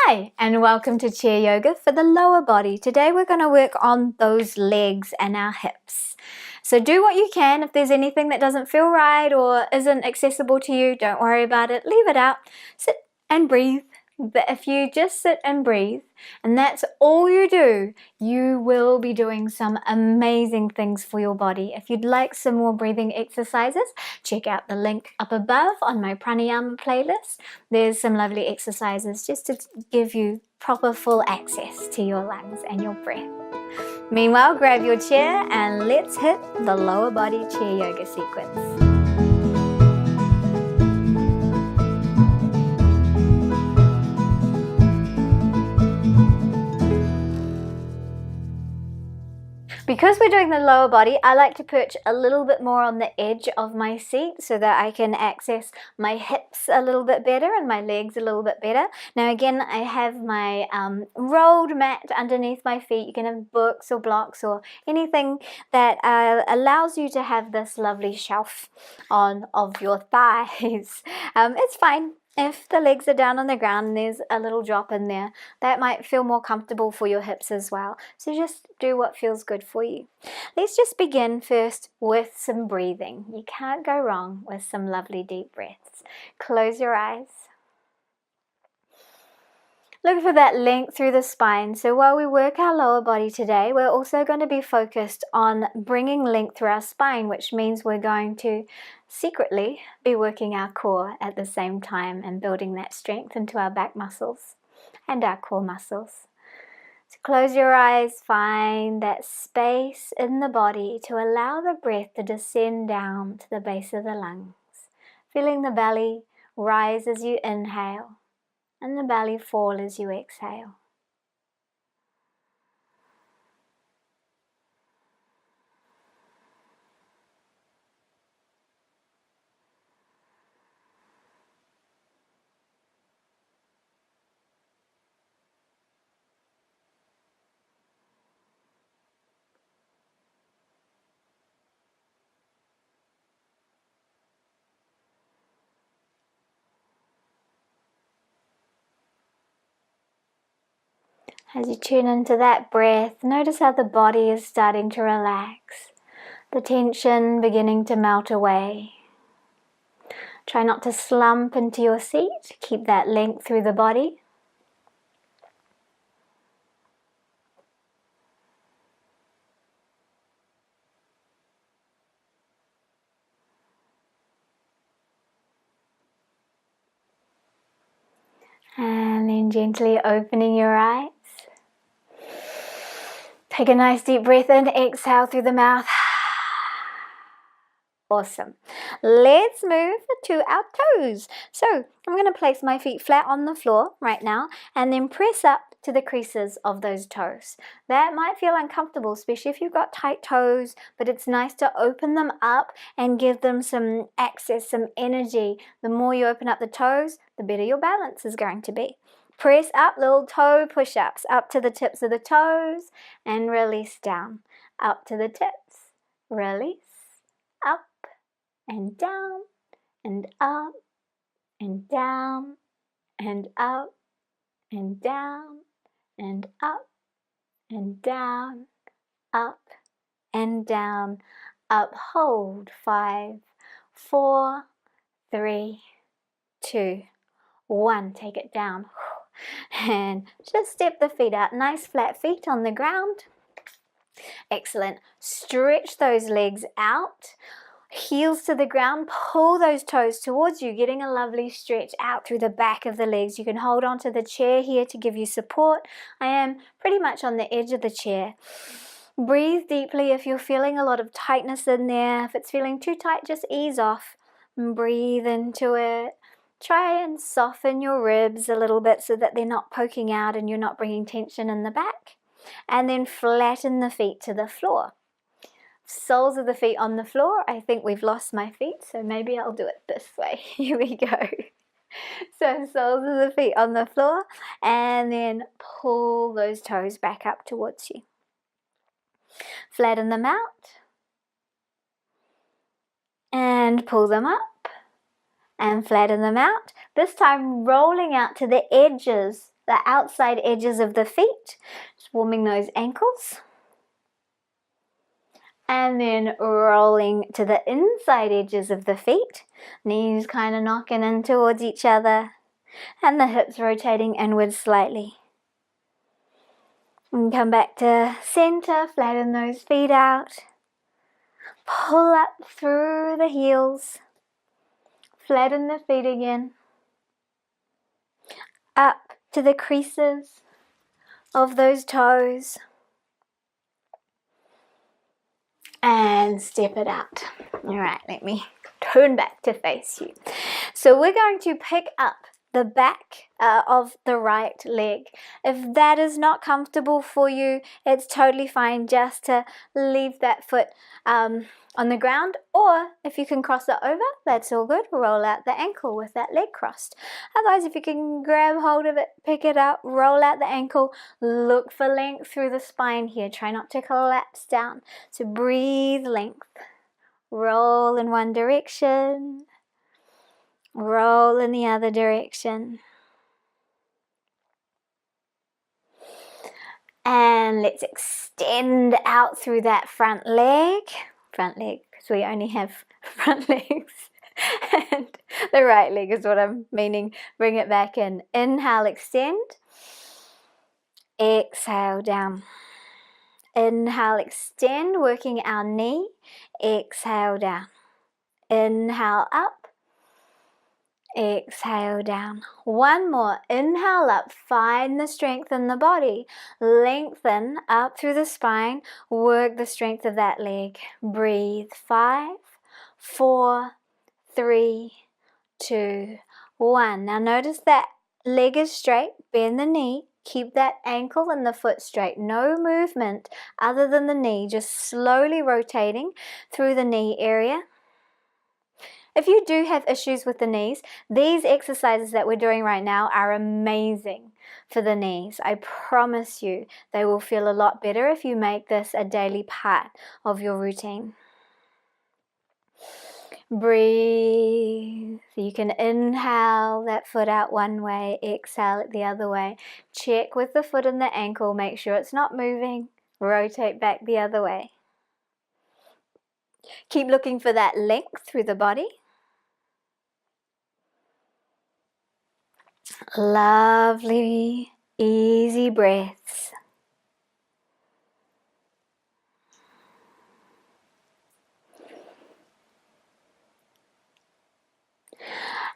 Hi, and welcome to chair yoga for the lower body. Today we're going to work on those legs and our hips. So do what you can. If there's anything that doesn't feel right or isn't accessible to you, don't worry about it. Leave it out. Sit and breathe. But if you just sit and breathe, and that's all you do, you will be doing some amazing things for your body. If you'd like some more breathing exercises, check out the link up above on my pranayama playlist. There's some lovely exercises just to give you proper full access to your lungs and your breath. Meanwhile, grab your chair and let's hit the lower body chair yoga sequence. Because we're doing the lower body, I like to perch a little bit more on the edge of my seat so that I can access my hips a little bit better and my legs a little bit better. Now again, I have my rolled mat underneath my feet. You can have books or blocks or anything that allows you to have this lovely shelf of your thighs. It's fine. If the legs are down on the ground and there's a little drop in there, that might feel more comfortable for your hips as well. So just do what feels good for you. Let's just begin first with some breathing. You can't go wrong with some lovely deep breaths. Close your eyes. Look for that length through the spine. So while we work our lower body today, we're also going to be focused on bringing length through our spine, which means we're going to secretly be working our core at the same time and building that strength into our back muscles and our core muscles. So close your eyes, find that space in the body to allow the breath to descend down to the base of the lungs, feeling the belly rise as you inhale and the belly fall as you exhale. As you tune into that breath, notice how the body is starting to relax, the tension beginning to melt away. Try not to slump into your seat, keep that length through the body. And then gently opening your eyes. Take a nice deep breath in, exhale through the mouth. Awesome. Let's move to our toes. So I'm going to place my feet flat on the floor right now and then press up to the creases of those toes. That might feel uncomfortable, especially if you've got tight toes, but it's nice to open them up and give them some access, some energy. The more you open up the toes, the better your balance is going to be. Press up, little toe push-ups, up to the tips of the toes and release down. Up to the tips, release, up and down and up and down and up and down and up and down, up and down, up, hold, 5, 4, 3, 2, 1, take it down. And just step the feet out, nice flat feet on the ground. Excellent. Stretch those legs out, heels to the ground, pull those toes towards you, getting a lovely stretch out through the back of the legs. You can hold onto the chair here to give you support. I am pretty much on the edge of the chair. Breathe deeply if you're feeling a lot of tightness in there. If it's feeling too tight, just ease off and breathe into it. Try and soften your ribs a little bit so that they're not poking out and you're not bringing tension in the back. And then flatten the feet to the floor. Soles of the feet on the floor. I think we've lost my feet, so maybe I'll do it this way. Here we go. So soles of the feet on the floor and then pull those toes back up towards you. Flatten them out and pull them up and flatten them out. This time rolling out to the edges the outside edges of the feet, just warming those ankles. And then rolling to the inside edges of the feet, knees kind of knocking in towards each other, and the hips rotating inwards slightly. And come back to center, flatten those feet out. Pull up through the heels. Flatten the feet again. Up to the creases of those toes. And step it out. All right, let me turn back to face you. So we're going to pick up the back of the right leg. If that is not comfortable for you, it's totally fine just to leave that foot on the ground, or if you can cross it over, that's all good. Roll out the ankle with that leg crossed. Otherwise, if you can grab hold of it, pick it up, roll out the ankle, look for length through the spine here. Try not to collapse down. So breathe length. Roll in one direction. Roll in the other direction. And let's extend out through that front leg. Front leg, because we only have front legs. And the right leg is what I'm meaning. Bring it back in. Inhale, extend. Exhale, down. Inhale, extend, working our knee. Exhale, down. Inhale, up. Exhale, down. One more. Inhale up. Find the strength in the body. Lengthen up through the spine. Work the strength of that leg. Breathe. 5, 4, 3, 2, 1. Now notice that leg is straight. Bend the knee. Keep that ankle and the foot straight. No movement other than the knee. Just slowly rotating through the knee area. If you do have issues with the knees, these exercises that we're doing right now are amazing for the knees. I promise you they will feel a lot better if you make this a daily part of your routine. Breathe. You can inhale that foot out one way, exhale it the other way. Check with the foot and the ankle, make sure it's not moving. Rotate back the other way. Keep looking for that length through the body. Lovely, easy breaths.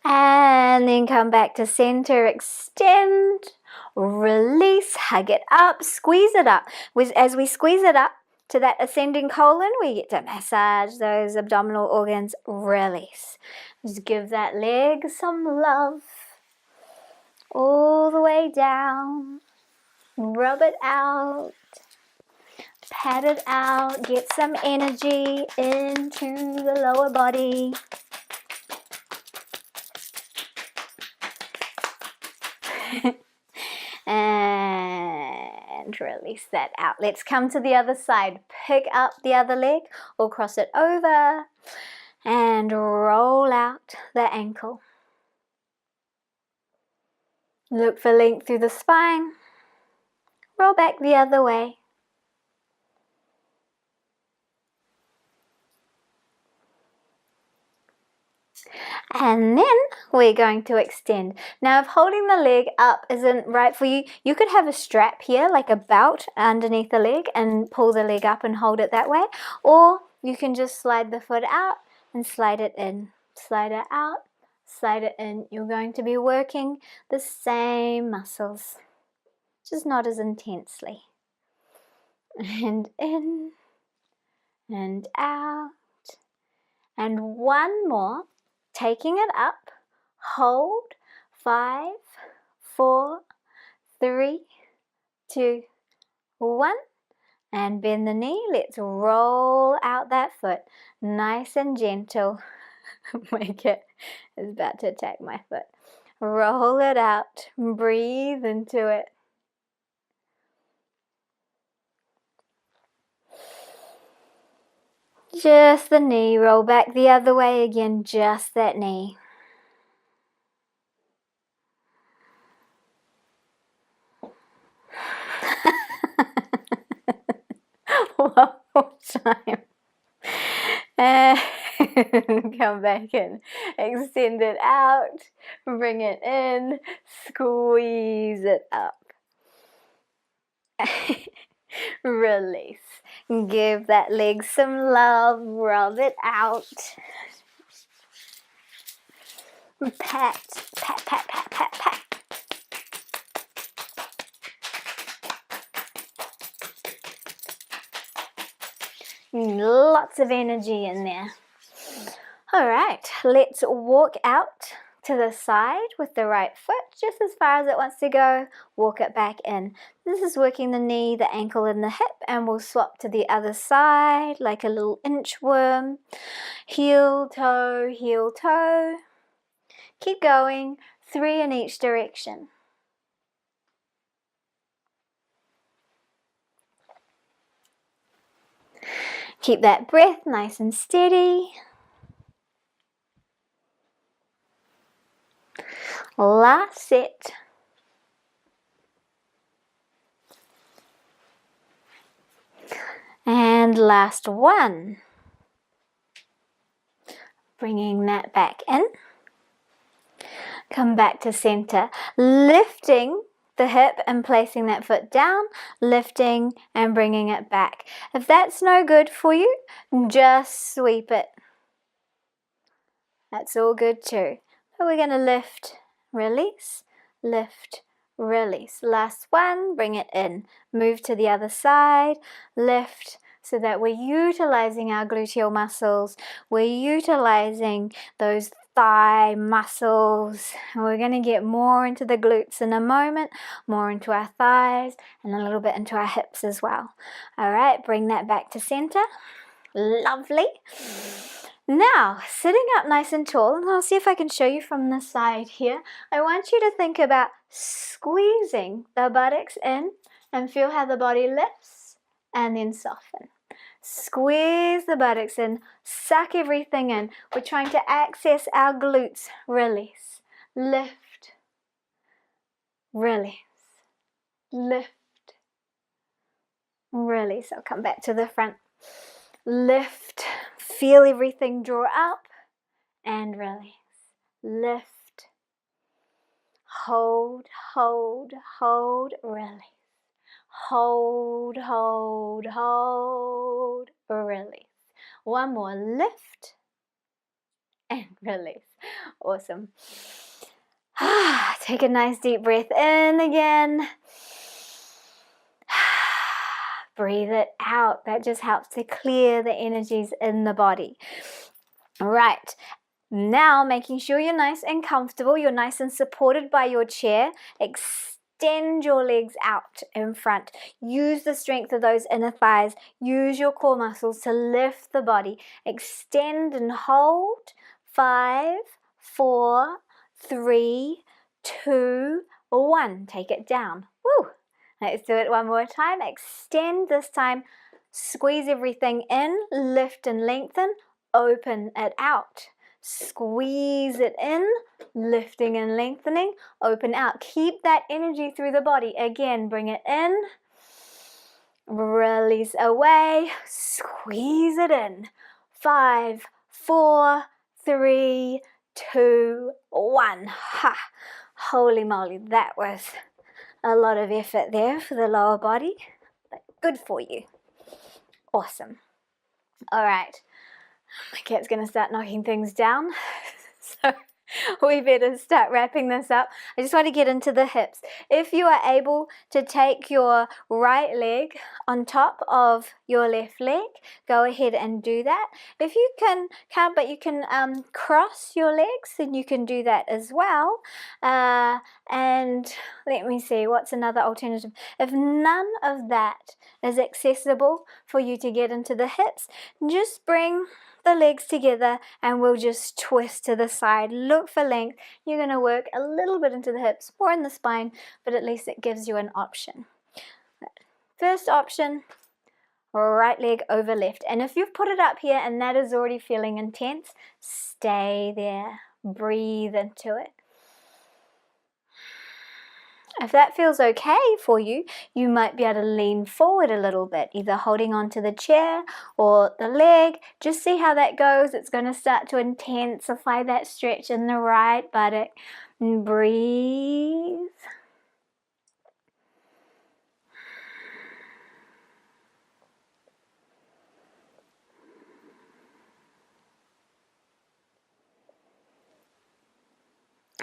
And then come back to center, extend, release, hug it up, squeeze it up. As we squeeze it up to that ascending colon, we get to massage those abdominal organs, release. Just give that leg some love. All the way down. Rub it out. Pat it out. Get some energy into the lower body. And release that out. Let's come to the other side. Pick up the other leg or cross it over and roll out the ankle. Look for length through the spine. Roll back the other way. And then we're going to extend. Now, if holding the leg up isn't right for you, you could have a strap here, like a belt underneath the leg, and pull the leg up and hold it that way. Or you can just slide the foot out and slide it in. Slide it out, slide it in. You're going to be working the same muscles, just not as intensely. And in and out. And one more. Taking it up, hold, 5, 4, 3, 2, 1, and bend the knee. Let's roll out that foot, nice and gentle. It's about to attack my foot. Roll it out, breathe into it. Just the knee, roll back the other way again, just that knee. time. And come back in. Extend it out. Bring it in. Squeeze it up. Release. Give that leg some love. Rub it out. Pat, pat, pat, pat, pat, pat. Lots of energy in there. All right, let's walk out to the side with the right foot, just as far as it wants to go. Walk it back in. This is working the knee, the ankle, and the hip, and we'll swap to the other side like a little inchworm. Heel, toe, heel, toe. Keep going, 3 in each direction. Keep that breath nice and steady. Last set. And last one. Bringing that back in. Come back to center, lifting the hip and placing that foot down, lifting and bringing it back. If that's no good for you, just sweep it. That's all good too. So we're going to lift, release, lift, release. Last one, bring it in. Move to the other side, lift, so that we're utilizing our gluteal muscles. We're utilizing those thigh muscles. And we're going to get more into the glutes in a moment, more into our thighs, and a little bit into our hips as well. All right, bring that back to center. Lovely. Now, sitting up nice and tall, and I'll see if I can show you from the side here. I want you to think about squeezing the buttocks in and feel how the body lifts and then soften. Squeeze the buttocks in, suck everything in. We're trying to access our glutes. Release, lift, release, lift, release. I'll come back to the front. Lift, feel everything draw up and release. Lift, hold, hold, hold, release. Hold, hold, hold, release. One more, lift and release. Awesome. Take a nice deep breath in again. Breathe it out. That just helps to clear the energies in the body. All right. Now, making sure you're nice and comfortable, you're nice and supported by your chair. Extend your legs out in front. Use the strength of those inner thighs. Use your core muscles to lift the body. Extend and hold. 5, 4, 3, 2, 1. Take it down. Woo! Let's do it one more time. Extend this time. Squeeze everything in. Lift and lengthen. Open it out. Squeeze it in. Lifting and lengthening. Open out. Keep that energy through the body. Again, bring it in. Release away. Squeeze it in. 5, 4, 3, 2, 1. Ha! Holy moly, that was a lot of effort there for the lower body, but good for you. Awesome. All right, my cat's going to start knocking things down, so we better start wrapping this up. I just want to get into the hips. If you are able to take your right leg on top of your left leg, go ahead and do that. If you can't, but you can cross your legs, then you can do that as well. And let me see, what's another alternative? If none of that is accessible for you to get into the hips, just bring the legs together and we'll just twist to the side. Look for length. You're going to work a little bit into the hips, more in the spine, but at least it gives you an option. First option, right leg over left. And if you've put it up here and that is already feeling intense, stay there. Breathe into it. If that feels okay for you, you might be able to lean forward a little bit, either holding onto the chair or the leg. Just see how that goes. It's going to start to intensify that stretch in the right buttock. And breathe.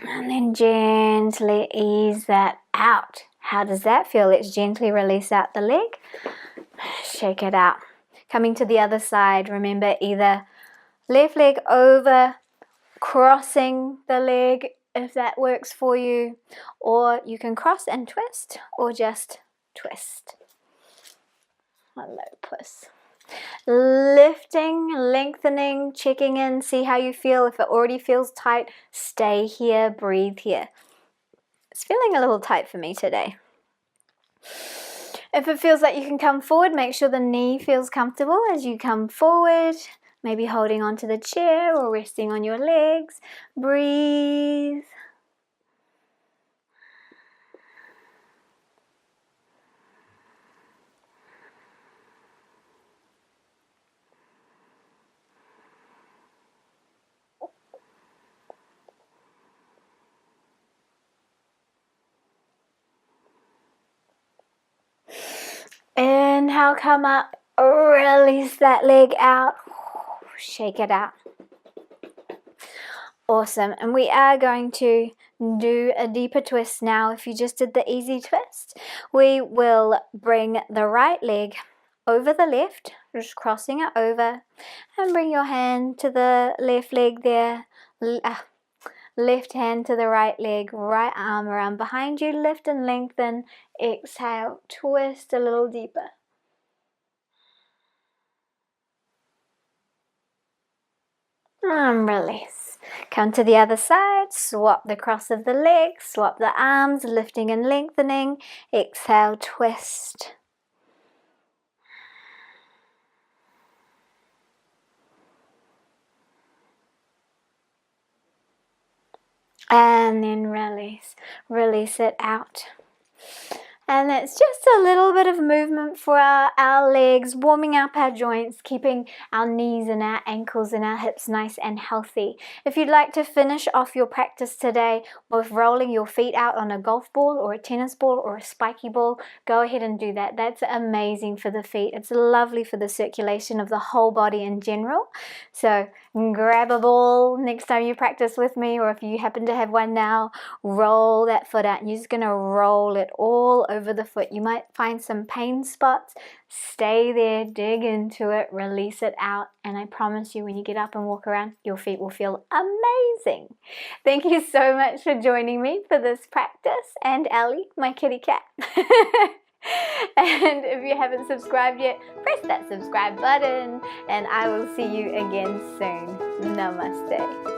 And then gently ease that out. How does that feel? Let's gently release out the leg. Shake it out. Coming to the other side, remember either left leg over, crossing the leg if that works for you, or you can cross and twist, or just twist. Hello, puss. Lifting, lengthening, checking in, see how you feel. If it already feels tight, stay here, breathe here. It's feeling a little tight for me today. If it feels like you can come forward, make sure the knee feels comfortable as you come forward, maybe holding onto the chair or resting on your legs. Breathe. Inhale, come up, release that leg out, shake it out. Awesome, and we are going to do a deeper twist now. If you just did the easy twist, we will bring the right leg over the left, just crossing it over, and bring your hand to the left leg there, left hand to the right leg, right arm around behind you, lift and lengthen, exhale, twist a little deeper. And release. Come to the other side, swap the cross of the legs, swap the arms, lifting and lengthening, exhale, twist. And then release it out. And it's just a little bit of movement for our legs, warming up our joints, keeping our knees and our ankles and our hips nice and healthy. If you'd like to finish off your practice today with rolling your feet out on a golf ball or a tennis ball or a spiky ball, go ahead and do that. That's amazing for the feet. It's lovely for the circulation of the whole body in general. So grab a ball next time you practice with me, or if you happen to have one now, roll that foot out and you're just going to roll it all over the foot. You might find some pain spots. Stay there, dig into it, release it out, and I promise you when you get up and walk around, your feet will feel amazing. Thank you so much for joining me for this practice, and Elle, my kitty cat. And if you haven't subscribed yet, press that subscribe button, and I will see you again soon. Namaste.